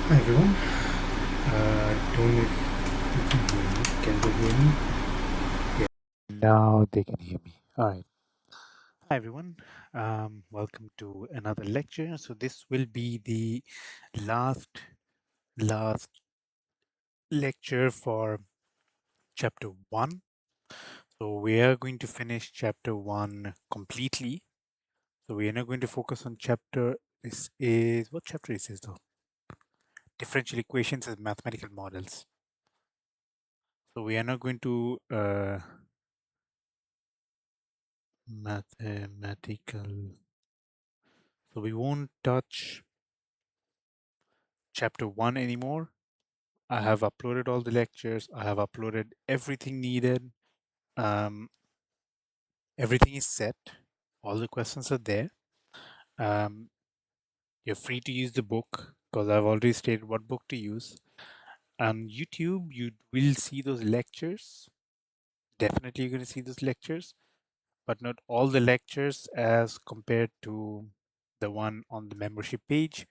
Hi everyone. Don't know if you can hear me. Can you hear me? Yeah. Now they can hear me. All right. Hi, everyone. Welcome to another lecture. So this will be the last lecture for chapter one. So we are going to finish chapter one completely. So we are not going to focus on chapter. This is what chapter is this though? Differential equations as mathematical models. So we are not going to mathematical. So we won't touch chapter one anymore. I have uploaded all the lectures. I have uploaded everything needed. Um, Everything is set. All the questions are there. Um, you're free to use the book because I've already stated what book to use. On YouTube, you will see those lectures. Definitely, you're going to see those lectures, but not all the lectures as compared to the one on the membership page.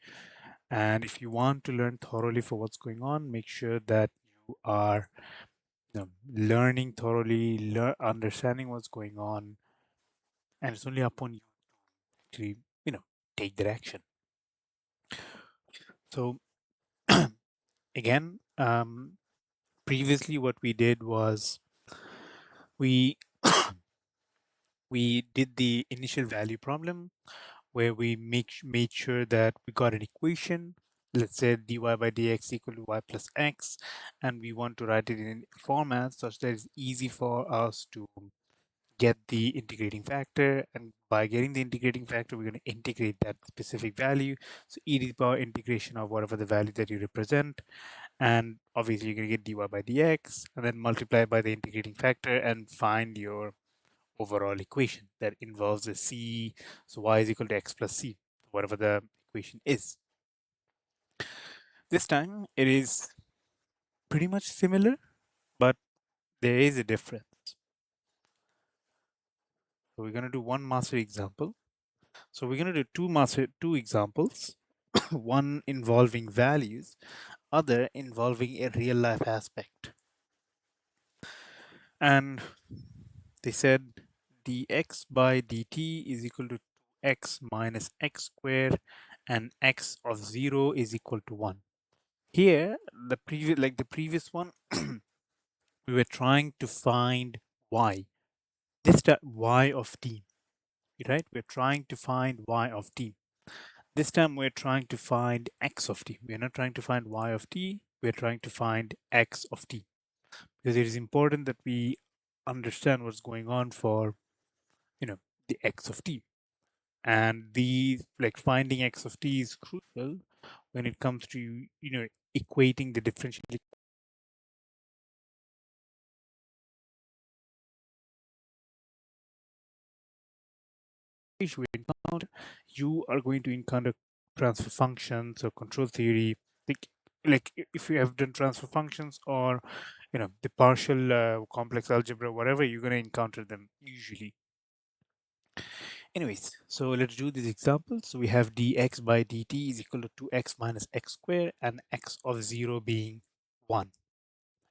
And if you want to learn thoroughly for what's going on, make sure that you are learning thoroughly, understanding what's going on, and it's only upon you to take that action. So again, previously what we did was we we did the initial value problem where we made sure that we got an equation. Let's say dy by dx equal to y plus x, and we want to write it in format such that it's easy for us to get the integrating factor, and by getting the integrating factor we're going to integrate that specific value. So e to the power integration of whatever the value that you represent, and obviously you're going to get dy by dx and then multiply by the integrating factor and find your overall equation that involves a c. So y is equal to x plus c, whatever the equation is. This time it is pretty much similar, but there is a difference. So we're going to do one master example. So we're going to do two examples, one involving values, other involving a real life aspect. And they said dx by dt is equal to 2x minus x squared and x of 0 is equal to 1. Here, the previous one, we were trying to find y. This time y of t, right? We're trying to find y of t. This time we're trying to find x of t. We're not trying to find y of t, we're trying to find x of t. Because it is important that we understand what's going on for, you know, the x of t. And the like finding x of t is crucial when it comes to, equating the differential equation we encounter. You are going to encounter transfer functions or control theory. If you have done transfer functions or the partial complex algebra, whatever, you're going to encounter them usually. Anyways, so let's do this example. So we have dx by dt is equal to 2x minus x squared and x of 0 being 1.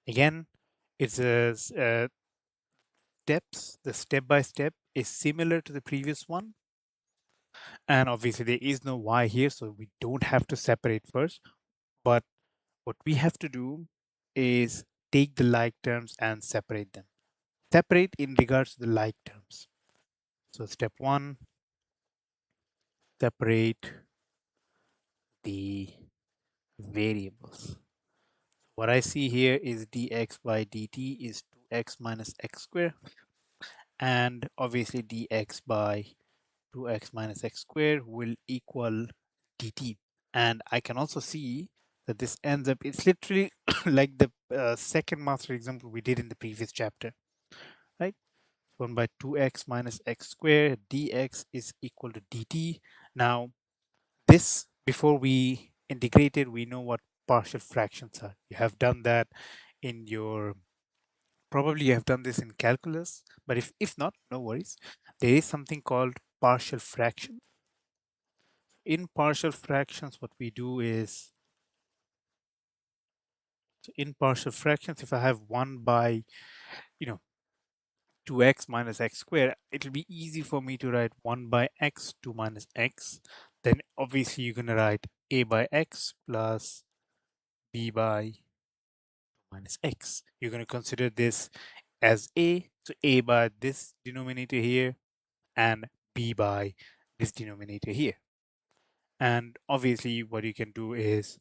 Again, it's steps. The step by step is similar to the previous one. And obviously there is no y here, so we don't have to separate first. But what we have to do is take the like terms and separate them. Separate in regards to the like terms. So step one, separate the variables. What I see here is dx by dt is 2x minus x squared, and obviously dx by 2x minus x squared will equal dt. And I can also see that this ends up, it's literally like the second master example we did in the previous chapter, right? 1 by 2x minus x squared dx is equal to dt. Now, this, before we integrate it, we know what partial fractions are. You have done that in your, probably you have done this in calculus, but if not, no worries. There is something called partial fraction. In partial fractions, what we do is So in partial fractions, if I have 1 by, you know, 2x minus x squared, it'll be easy for me to write 1 by x 2 minus x. Then obviously you're going to write a by x plus b by 2 minus x. You're going to consider this as a, so a by this denominator here and b by this denominator here. And obviously what you can do is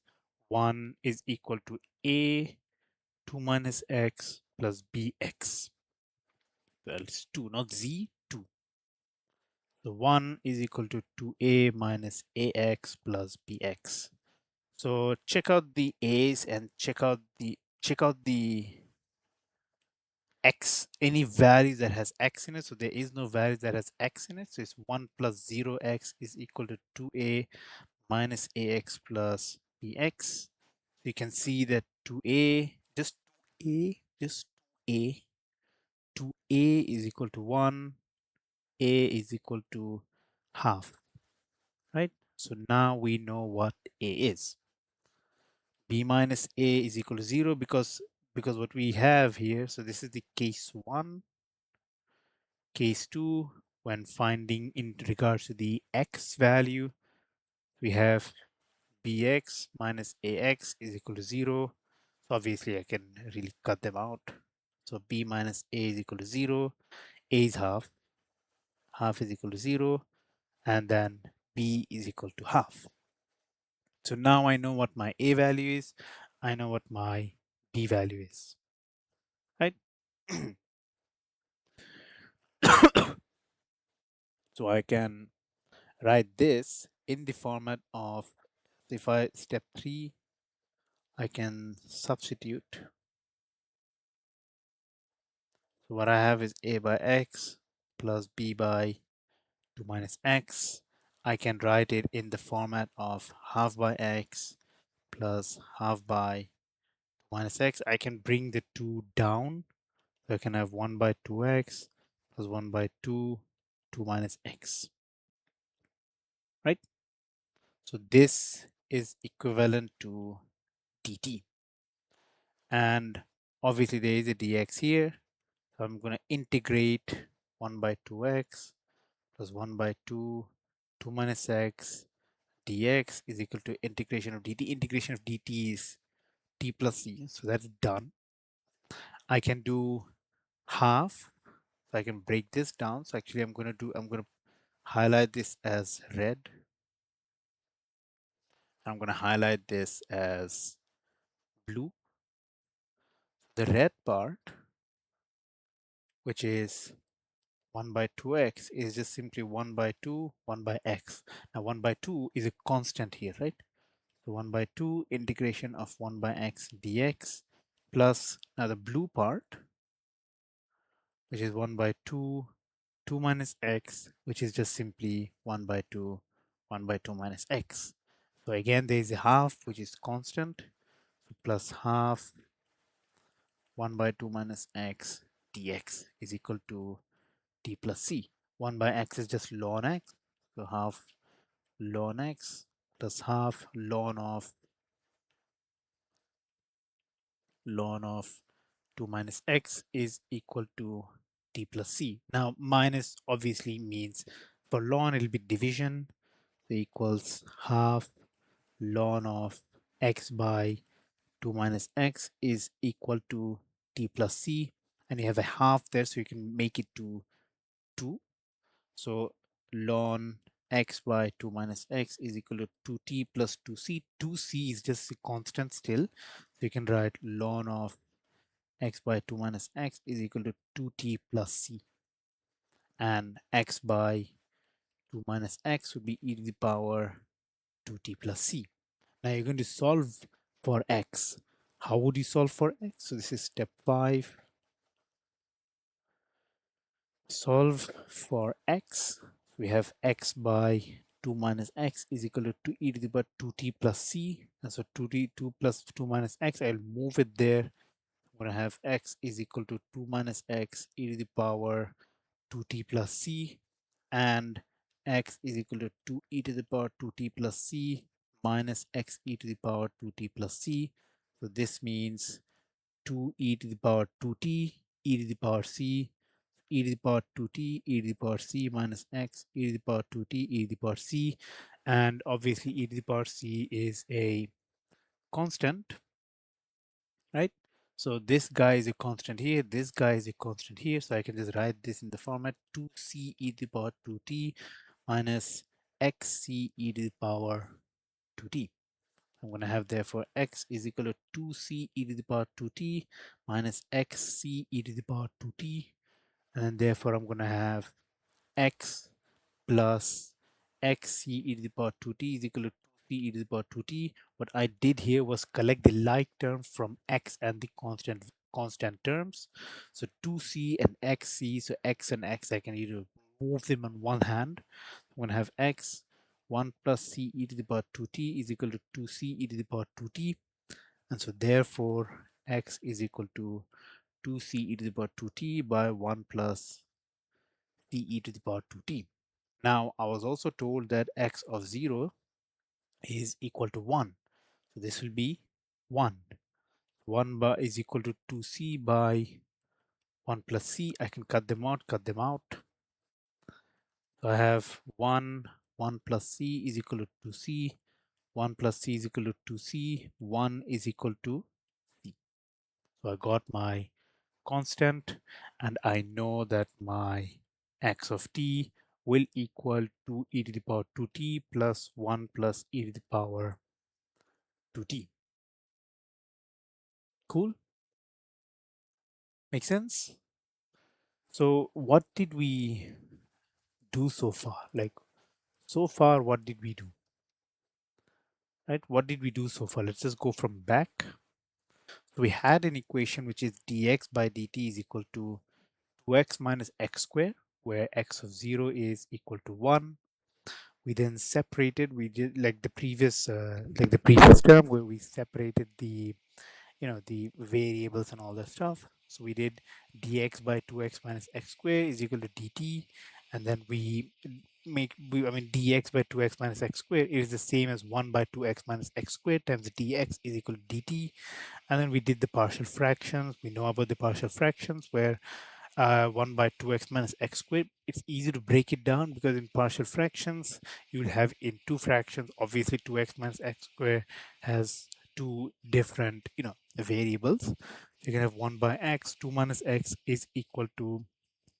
1 is equal to a 2 minus x plus bx. Well, it's 2, not z, 2. So 1 is equal to 2a minus ax plus bx. So check out the a's and check out the x, any values that has x in it. So there is no values that has x in it. So it's 1 plus 0x is equal to 2a minus ax plus bx. So you can see that 2a, just 2a, 2a is equal to 1, a is equal to half, right? So now we know what a is. B minus a is equal to 0 because what we have here, so this is the case 1, case 2, when finding in regards to the x value, we have bx minus ax is equal to 0. So obviously I can really cut them out. So b minus a is equal to 0, a is half, half is equal to 0, and then b is equal to half. So now I know what my a value is, I know what my b value is, right? So I can write this in the format of, if I step 3, I can substitute. So what I have is a by x plus b by 2 minus x. I can write it in the format of half by x plus half by minus x. I can bring the 2 down. So I can have 1 by 2x plus 1 by 2, 2 minus x, right? So this is equivalent to dt. And obviously there is a dx here. So I'm going to integrate 1 by 2x plus 1 by 2, 2 minus x dx is equal to integration of dt. Integration of dt is t plus c. So that's done. I can do half. So I can break this down. So actually I'm going to highlight this as red. I'm going to highlight this as blue. The red part, which is 1 by 2x, is just simply 1 by 2, 1 by x. Now 1 by 2 is a constant here, right? So 1 by 2 integration of 1 by x dx plus now the blue part, which is 1 by 2, 2 minus x, which is just simply 1 by 2, 1 by 2 minus x. So again, there is a half, which is constant, so plus half 1 by 2 minus x dx is equal to t plus c. 1 by x is just ln x, so half ln x plus half ln of 2 minus x is equal to t plus c. Now minus obviously means for ln it'll be division, so equals half ln of x by 2 minus x is equal to t plus c, and you have a half there so you can make it to 2. So ln x by 2 minus x is equal to 2t plus 2c. 2c is just a constant still, so you can write ln of x by 2 minus x is equal to 2t plus c, and x by 2 minus x would be e to the power 2t plus c. Now you're going to solve for x. How would you solve for x? So this is step 5. Solve for x. We have x by 2 minus x is equal to 2 e to the power 2t plus c. And so 2t 2 plus 2 minus x, I'll move it there. I'm going to have x is equal to 2 minus x e to the power 2t plus c, and x is equal to 2 e to the power 2t plus c minus x e to the power 2t plus c. So this means 2e to the power 2t, e to the power c, e to the power 2t, e to the power c minus x, e to the power 2t, e to the power c. And obviously e to the power c is a constant, right? So this guy is a constant here, this guy is a constant here. So I can just write this in the format 2c e to the power 2t minus xc e to the power 2t. I'm going to have therefore x is equal to 2c e to the power 2t minus xc e to the power 2t. And therefore I'm going to have x plus xc e to the power 2t is equal to 2c e to the power 2t. What I did here was collect the like terms from x and the constant terms. So 2c and xc, so x and x, I can either move them on one hand. I'm going to have x 1 plus c e to the power 2t is equal to 2c e to the power 2t. And so therefore x is equal to 2c e to the power 2t by 1 plus c e to the power 2t. Now, I was also told that x of 0 is equal to 1. So this will be 1. 1 by is equal to 2c by 1 plus c. I can cut them out, cut them out. So I have 1 plus c is equal to 2c. 1 plus c is equal to 2c. 1 is equal to c. So I got my constant, and I know that my x of t will equal to e to the power 2t plus 1 plus e to the power 2t. Cool? Make sense? So what did we do so far? Like, so far, what did we do? Right? What did we do so far? Let's just go from back. So we had an equation which is dx by dt is equal to 2x minus x squared, where x of 0 is equal to 1. We then separated, we did like the previous term where we separated the the variables and all that stuff. So we did dx by 2x minus x squared is equal to dt, and then I mean dx by 2x minus x squared is the same as 1 by 2x minus x squared times dx is equal to dt. And then we did the partial fractions. We know about the partial fractions where 1 by 2x minus x squared. It's easy to break it down because in partial fractions, you will have in two fractions, obviously 2x minus x squared has two different, variables. You can have 1 by x, 2 minus x is equal to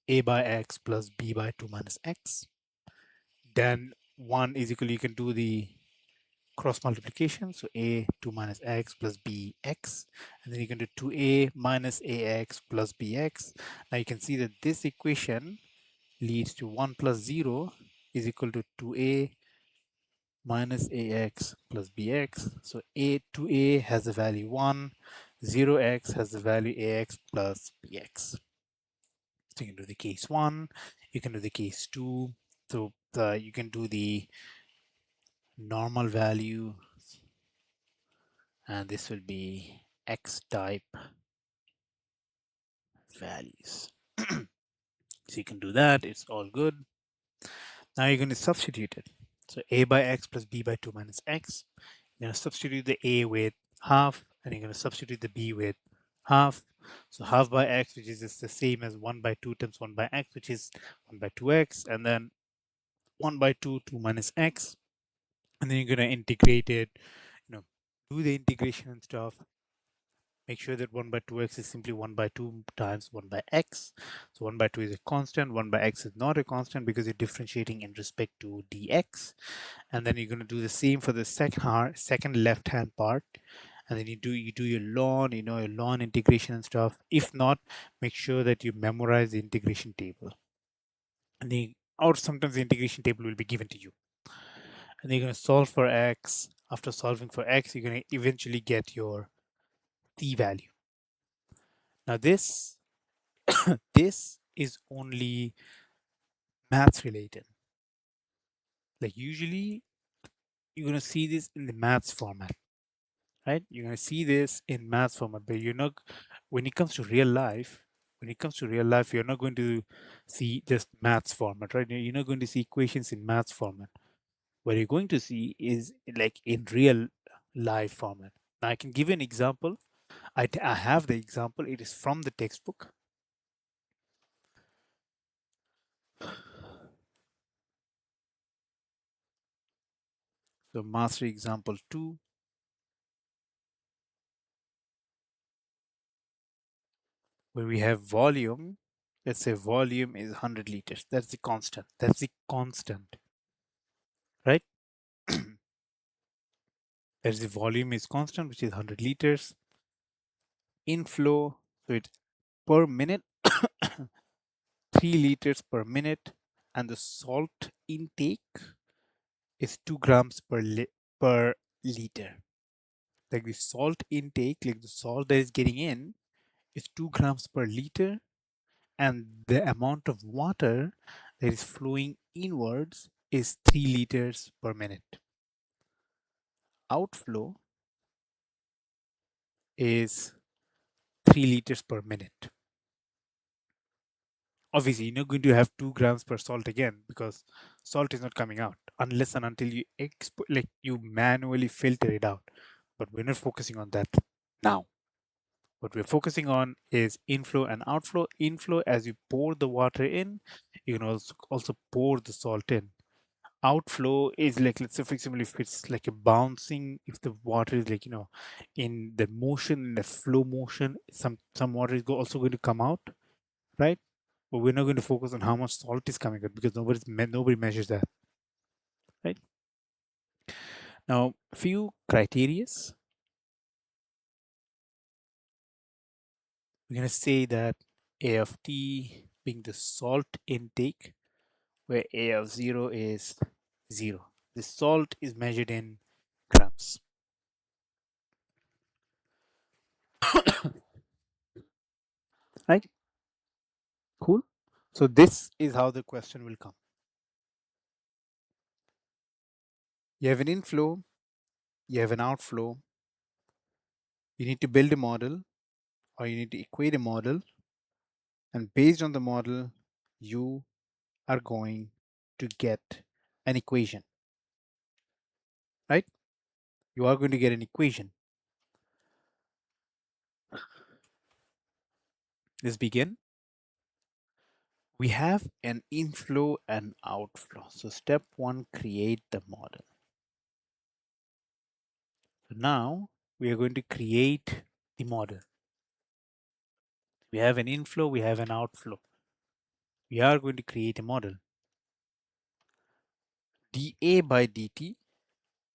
a by x plus b by 2 minus x. Then 1 is equal, you can do the cross multiplication. So a 2 minus x plus bx, and then you can do 2a minus ax plus bx. Now you can see that this equation leads to 1 plus 0 is equal to 2a minus ax plus bx. So a 2a has the value 1, 0x has the value ax plus bx. So you can do the case 1, you can do the case 2. So you can do the normal value, and this will be x type values. So you can do that, it's all good. Now you're going to substitute it. So a by x plus b by 2 minus x. You're going to substitute the a with half, and you're going to substitute the b with half. So half by x, which is just the same as 1 by 2 times 1 by x, which is 1 by 2x, and then 1 by 2, 2 minus x. And then you're going to integrate it, do the integration and stuff. Make sure that 1 by 2x is simply 1 by 2 times 1 by x. So 1 by 2 is a constant, 1 by x is not a constant because you're differentiating in respect to dx. And then you're going to do the same for the second left hand part. And then you do your ln, your ln integration and stuff. If not, make sure that you memorize the integration table. Or sometimes the integration table will be given to you. And then you're going to solve for x. After solving for x, you're going to eventually get your c value. Now this this is only maths related. Like usually you're going to see this in the maths format, right? You're going to see this in maths format, but you're not, when it comes to real life, you're not going to see just maths format, right? You're not going to see equations in maths format. What you're going to see is like in real life format. Now I can give you an example. I have the example. It is from the textbook. So master example 2, where we have volume. Let's say volume is 100 liters. That's the constant. That's the constant, right? There's the volume is constant, which is 100 liters. Inflow, so it's per minute, 3 liters per minute. And the salt intake is 2 grams per liter. Like the salt intake, like the salt that is getting in, is 2 grams per liter, and the amount of water that is flowing inwards is 3 liters per minute. Outflow is 3 liters per minute. Obviously, you're not going to have 2 grams per salt again, because salt is not coming out unless and until you like you manually filter it out. But we're not focusing on that now. What we're focusing on is inflow and outflow. Inflow, as you pour the water in, you can also pour the salt in. Outflow is like, let's say for example, if it's like a bouncing, if the water is like, in the motion, in the flow motion, some water is also going to come out, right? But we're not going to focus on how much salt is coming out, because nobody measures that, right? Now, a few criterias. We're going to say that A of t being the salt intake, where A of 0 is 0. The salt is measured in grams. Right? Cool. So this is how the question will come. You have an inflow, you have an outflow. You need to build a model, or you need to equate a model, and based on the model, you are going to get an equation, right? You are going to get an equation. Let's begin. We have an inflow and outflow. So step 1, create the model. So now we are going to create the model. We have an inflow, we have an outflow. We are going to create a model. dA by dt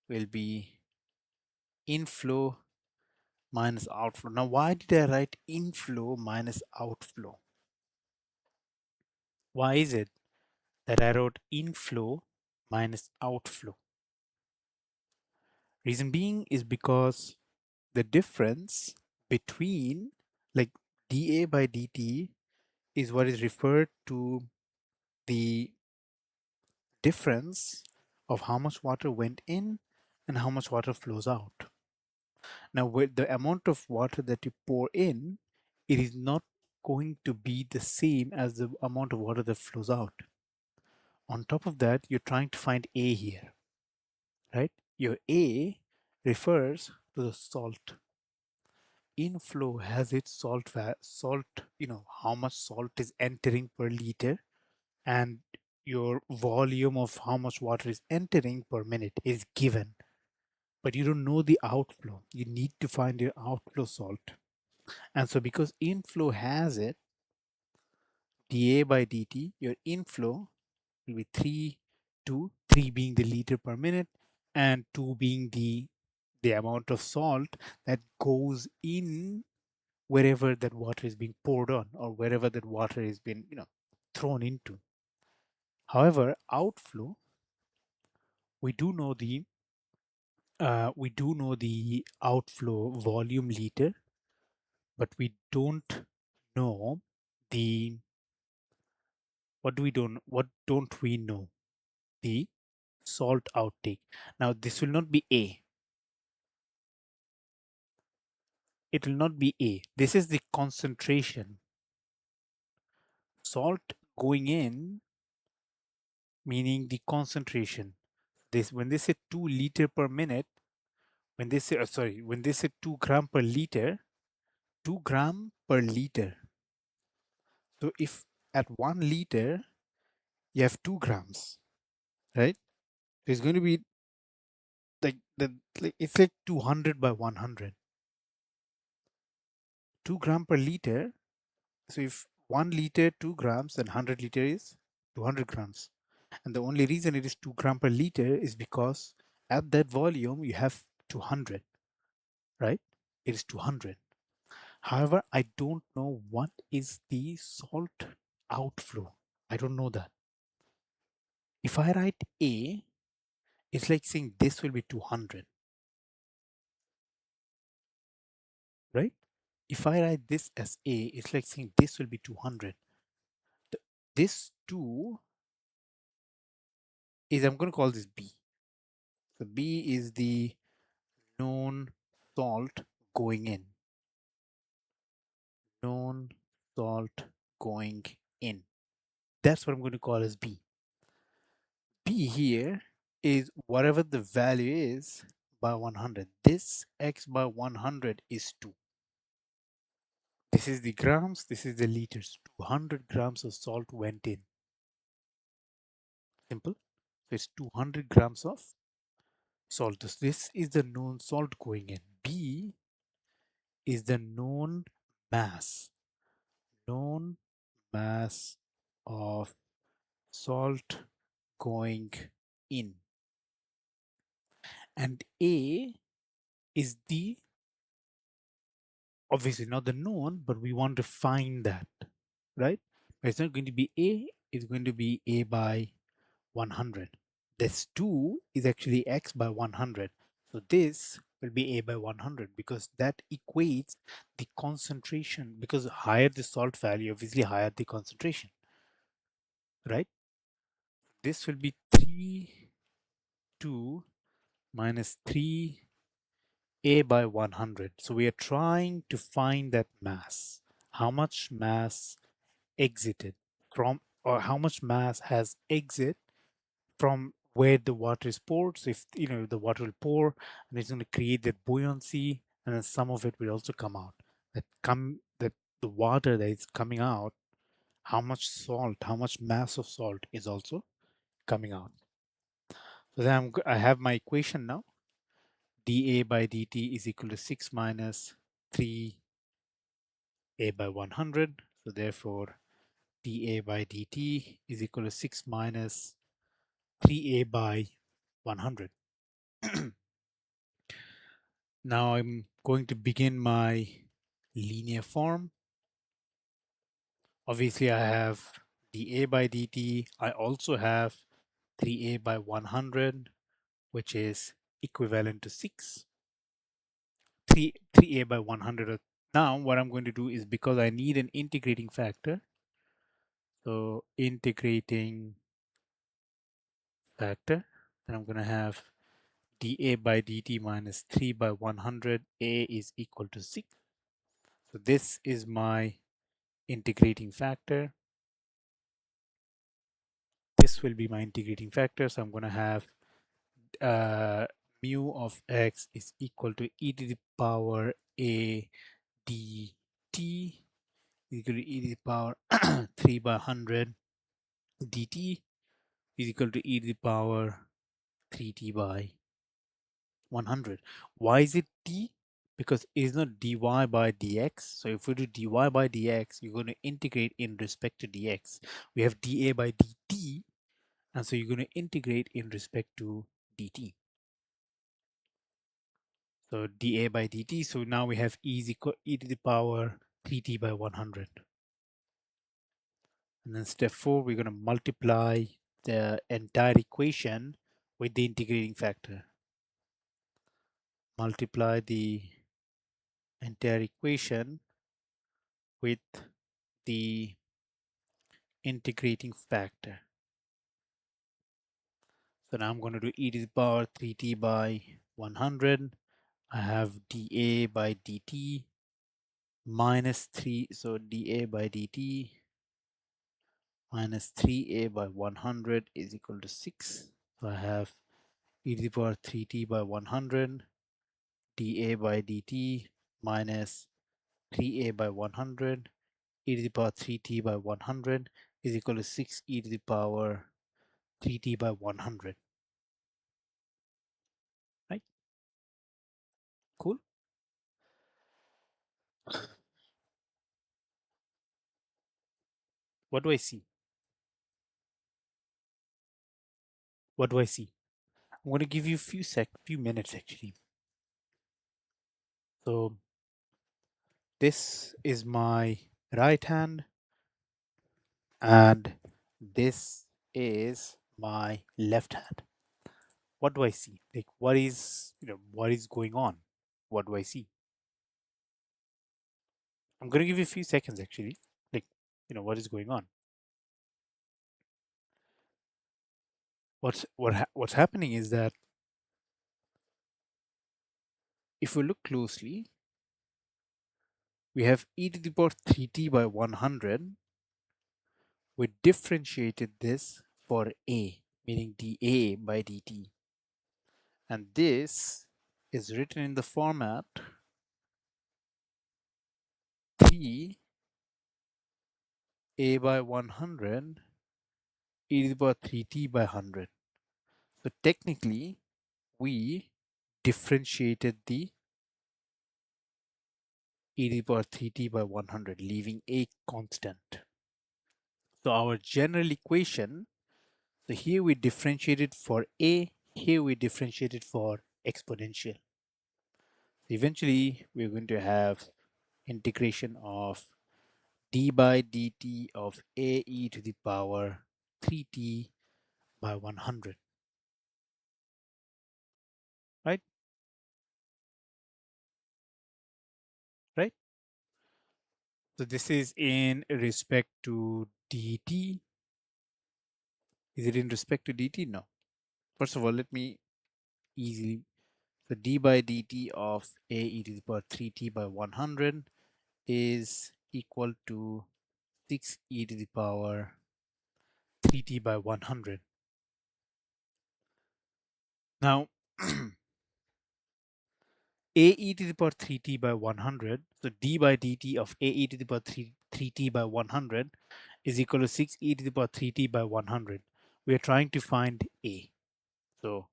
will be inflow minus outflow. Now, why did I write inflow minus outflow? Why is it that I wrote inflow minus outflow? Reason being is because the difference between, like, dA by dt is what is referred to the difference of how much water went in and how much water flows out. Now, with the amount of water that you pour in, it is not going to be the same as the amount of water that flows out. On top of that, you're trying to find A here, right? Your A refers to the salt. Inflow has its salt, how much salt is entering per liter, and your volume of how much water is entering per minute is given. But you don't know the outflow. You need to find your outflow salt. And so because inflow has it, dA by dt, your inflow will be 3 being the liter per minute, and 2 being the amount of salt that goes in wherever that water is being poured on, or wherever that water is being thrown into. However, outflow, we do know the outflow volume liter, but we don't know the what don't we know? The salt outtake. Now this will not be A. It will not be A. This is the concentration. Salt going in, meaning the concentration. This, when they say 2 liter per minute, when they say, when they say 2 gram per liter, 2 gram per liter. So if at 1 liter you have 2 grams, right? It's going to be like it's like 200 by 100. 2 gram per liter. So if 1 liter 2 grams, then 100 liter is 200 grams. And the only reason it is 2 gram per liter is because at that volume you have 200, right? It is 200. However, I don't know what is the salt outflow. I don't know that. If I write A, it's like saying this will be 200, right? If I write this as A, it's like saying this will be 200. This 2 is, I'm going to call this B. So B is the known salt going in. Known salt going in. That's what I'm going to call as B. B here is whatever the value is by 100. This x by 100 is 2. This is the grams, this is the liters. 200 grams of salt went in. Simple. So it's 200 grams of salt. This is the known salt going in. B is the known mass. Known mass of salt going in. And A is the, obviously not the known, but we want to find that, right? But it's not going to be A, it's going to be A by 100. This 2 is actually X by 100. So this will be A by 100 because that equates the concentration, because higher the salt value, obviously higher the concentration, right? This will be 3, 2 minus 3 A by 100. So we are trying to find that mass. How much mass exited from, or how much mass has exit from where the water is poured. So if the water will pour and it's going to create that buoyancy, and then some of it will also come out. That the water that is coming out, how much salt, how much mass of salt is also coming out. So then I have my equation now. dA by dt is equal to 6 minus 3 A by 100. So therefore, dA by dt is equal to 6 minus 3A by 100. Now I'm going to begin my linear form. Obviously, I have dA by dt. I also have 3A by 100, which is equivalent to 6. 3A by 100. Now what I'm going to do is, because I need an integrating factor, so integrating factor, then I'm going to have dA by dt minus 3 by 100. A is equal to 6. So this is my integrating factor. This will be my integrating factor. So I'm going to have mu of x is equal to e to the power a dt equal to e to the power 3 by 100 dt is equal to e to the power 3t by 100. Why is it t? Because it's not dy by dx. So if we do dy by dx, you're going to integrate in respect to dx. We have dA by dt, and so you're going to integrate in respect to dt. So dA by dt. So now we have e is equal e to the power 3t by 100. And then step 4, we're going to multiply the entire equation with the integrating factor. Multiply the entire equation with the integrating factor. So now I'm going to do e to the power 3t by 100. I have dA by dt minus 3. So dA by dt minus 3a by 100 is equal to 6. So I have e to the power 3t by 100 dA by dt minus 3a by 100 e to the power 3t by 100 is equal to 6 e to the power 3t by 100. Right? Cool. What do I see? What do I see? I'm going to give you a few minutes actually. So this is my right hand and this is my left hand. What do I see? Like what is going on? What do I see? I'm going to give you a few seconds actually. Like, what is going on? What's happening is that if we look closely, we have e to the power 3t by 100. We differentiated this for a, meaning dA by dt. And this is written in the format 3a by 100 e to the power 3t by 100. So technically, we differentiated the e to the power 3t by 100, leaving a constant. So our general equation, so here we differentiated for a, here we differentiated for exponential. Eventually, we're going to have integration of d by dt of a e to the power 3t by 100. Right? Right? So this is in respect to dt. Is it in respect to dt? No. First of all, let me easily. So d by dt of a e to the power 3t by 100 is equal to 6 e to the power 3t by 100. Now, a e to the power 3t by 100, so d by dt of a e to the power 3t by 100 is equal to 6 e to the power 3t by 100. We are trying to find a. So,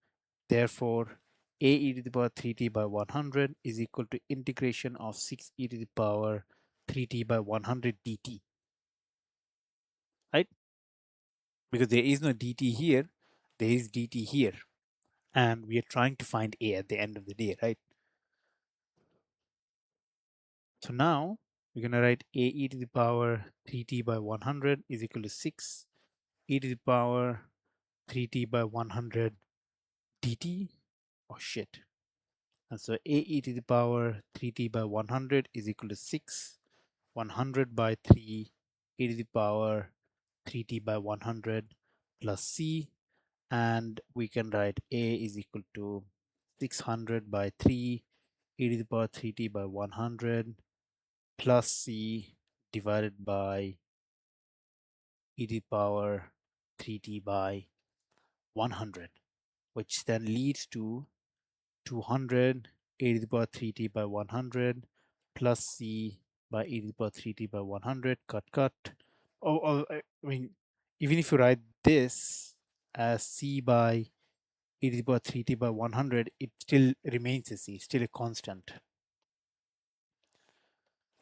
therefore, a e to the power 3t by 100 is equal to integration of 6 e to the power 3t by 100 dt. Right? Because there is no dt here, there is dt here. And we are trying to find a at the end of the day, right? So now we're going to write a e to the power 3t by 100 is equal to 6 e to the power 3t by 100 dt. Oh shit. And so a e to the power 3t by 100 is equal to 6, 100 by 3 e to the power 3t by 100 plus c. And we can write a is equal to 600 by 3 e to the power 3t by 100 plus c divided by e to the power 3t by 100, which then leads to 200 e to the power 3t by 100 plus c by e to the power 3t by 100. Cut. I mean, even if you write this as c by e to the power 3t by 100, it still remains a c, still a constant.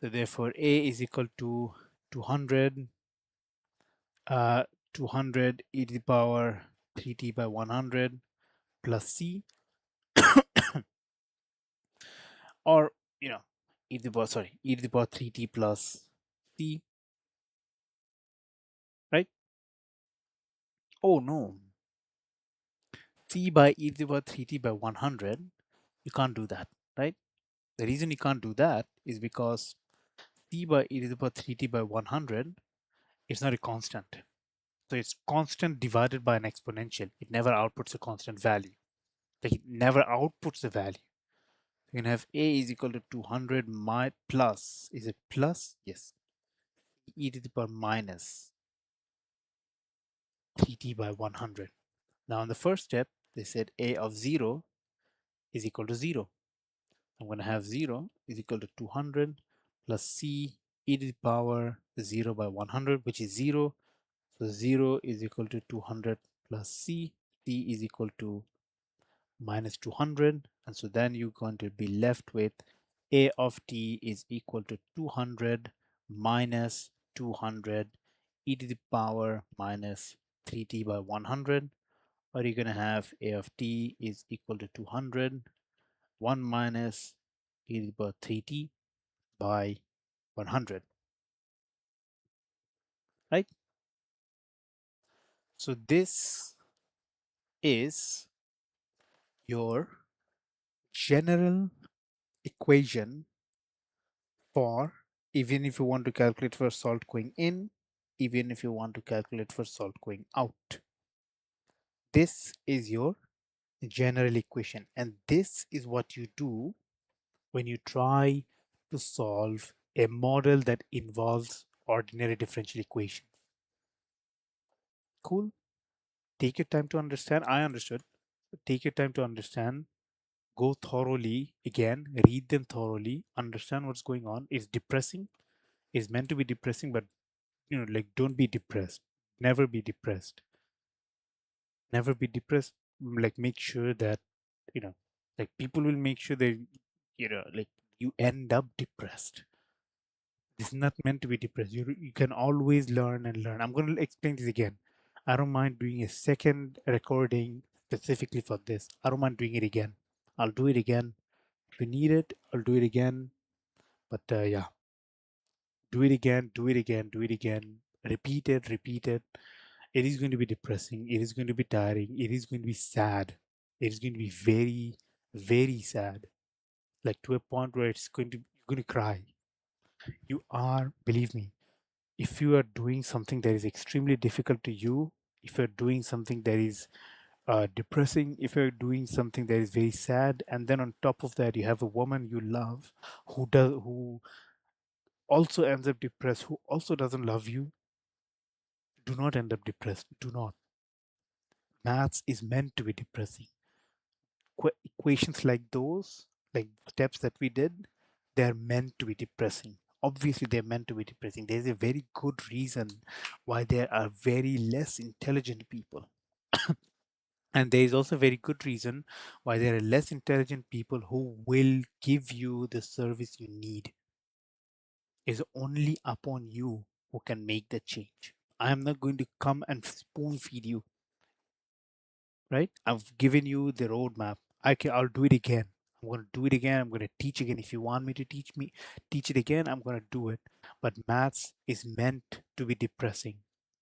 So therefore, a is equal to 200 uh, 200 e to the power 3t by 100 plus c, or e to the power 3t plus c, right? Oh no, c by e to the power 3t by 100, you can't do that, right? The reason you can't do that is because c by e to the power 3t by 100 is not a constant. So it's constant divided by an exponential. It never outputs a constant value. Like it never outputs the value. You can have a is equal to 200 plus. Is it plus? Yes. E to the power minus 3t by 100. Now in the first step, they said a of 0 is equal to 0. I'm going to have 0 is equal to 200 plus c e to the power 0 by 100, which is 0. So 0 is equal to 200 plus c is equal to minus 200. And so then you're going to be left with a of t is equal to 200 minus 200 e to the power minus 3t by 100. Or you're going to have a of t is equal to 200 1 minus e to the power 3t by 100, right? So this is your general equation for, even if you want to calculate for salt going in, even if you want to calculate for salt going out. This is your general equation, and this is what you do when you try to solve a model that involves ordinary differential equations. Cool? Take your time to understand. I understood. Take your time to understand. Go thoroughly again, read them thoroughly, understand what's going on. It's depressing. It's meant to be depressing, but like, don't be depressed. Never be depressed. Never be depressed. Like, make sure that, you know, like, people will make sure that, like, you end up depressed. This is not meant to be depressed. You can always learn and learn. I'm going to explain this again. I don't mind doing a second recording specifically for this. I don't mind doing it again. I'll do it again. If you need it, I'll do it again. But yeah, do it again, do it again, do it again. Repeat it, repeat it. It is going to be depressing. It is going to be tiring. It is going to be sad. It is going to be very, very sad. Like, to a point where you're going to cry. You are, believe me, if you are doing something that is extremely difficult to you, if you're doing something that is depressing, if you're doing something that is very sad, and then on top of that you have a woman you love who also ends up depressed, who also doesn't love you, do not end up depressed. Do not. Maths is meant to be depressing. Equations like those, like steps that we did, they're meant to be depressing. Obviously, they're meant to be depressing. There's a very good reason why there are very less intelligent people. And there is also a very good reason why there are less intelligent people who will give you the service you need. It's only upon you who can make the change. I am not going to come and spoon feed you, right? I've given you the roadmap. I'll do it again. I'm going to do it again. I'm going to teach again. If you want me to teach it again, I'm going to do it. But maths is meant to be depressing.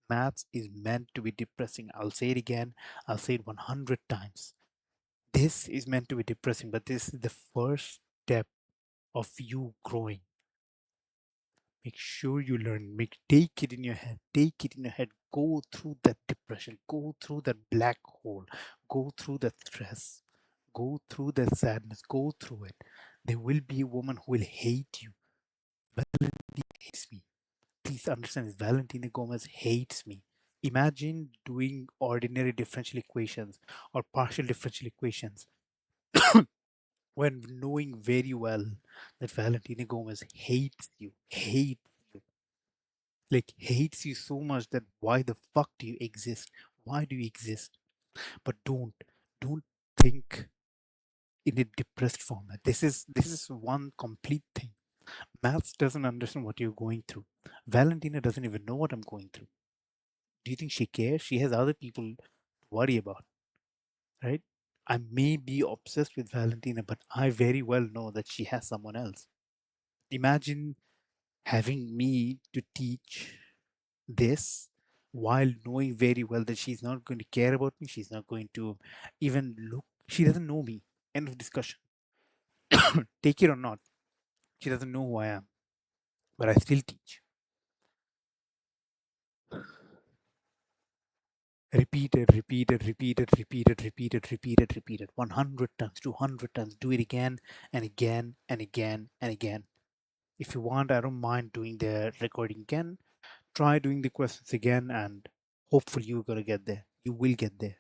Maths is meant to be depressing. I'll say it again. I'll say it 100 times. This is meant to be depressing, but this is the first step of you growing. Make sure you learn. Take it in your head. Take it in your head. Go through that depression. Go through that black hole. Go through that stress. Go through that sadness. Go through it. There will be a woman who will hate you. Valentina hates me. Please understand this. Valentina Gomez hates me. Imagine doing ordinary differential equations or partial differential equations when knowing very well that Valentina Gomez hates you, like, hates you so much that why the fuck do you exist? Why do you exist? But don't think in a depressed format. This is one complete thing. Maths doesn't understand what you're going through. Valentina doesn't even know what I'm going through. Do you think she cares? She has other people to worry about, right? I may be obsessed with Valentina, but I very well know that she has someone else. Imagine having me to teach this while knowing very well that she's not going to care about me. She's not going to even look. She doesn't know me. End of discussion. Take it or not. She doesn't know who I am, but I still teach. Repeated, repeated, repeated, repeated, repeated, repeated, repeated. 100 times, 200 times. Do it again and again and again and again. If you want, I don't mind doing the recording again. Try doing the questions again, and hopefully you're going to get there. You will get there.